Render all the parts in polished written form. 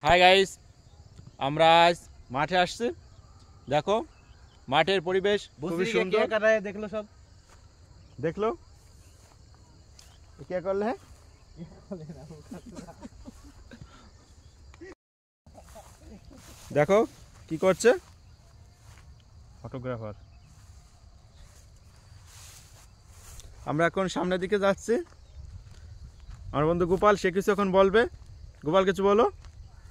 Hi guys, আমরা আজ মাঠে আসছি। দেখো মাঠের পরিবেশ খুবই সুন্দর। দেখলো সব দেখলো কে করলে? দেখো কি করছে ফটোগ্রাফার। আমরা এখন সামনের দিকে যাচ্ছি। আমার বন্ধু গোপাল সে কিছু এখন বলবে। গোপাল কিছু বলো।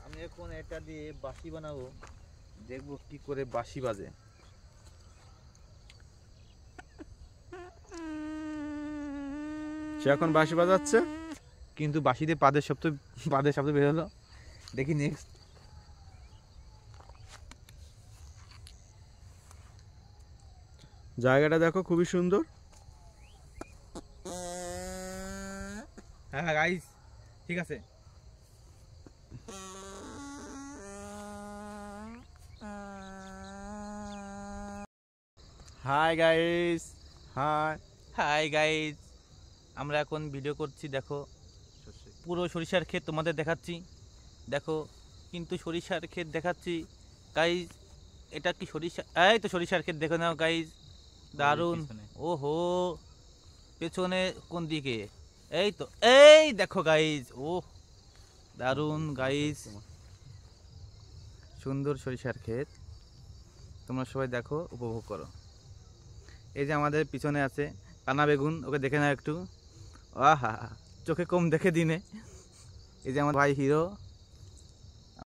আমি এখন এটা দিয়ে বাঁশি বানাবো, দেখবো কি করে বাঁশি বাজে। সে এখন বাঁশি বাজাচ্ছে, কিন্তু বাঁশিতে পাদের শব্দ বের হলো। দেখি নেক্সট। জায়গাটা দেখো খুবই সুন্দর। হ্যাঁ গাইস, ঠিক আছে। Hi guys, high hi guys, আমরা এখন ভিডিও করছি। দেখো পুরো সরিষার ক্ষেত তোমাদের দেখাচ্ছি। দেখো কিন্তু সরিষার ক্ষেত দেখাচ্ছি গাইস। এটা কি সরিষা? এই তো সরিষার ক্ষেত, দেখো নাও গাইস, দারুণ। ওহো, পেছনে কোন দিকে? এই তো, এই দেখো গাইস, ও দারুণ গাইস, সুন্দর সরিষার ক্ষেত। তোমরা সবাই দেখো, উপভোগ করো। এই যে আমাদের পিছনে আছে কানা বেগুন, ওকে দেখে নাও একটু। আহা, চোখে কম দেখে দিনে। এই যে আমার ভাই হিরো।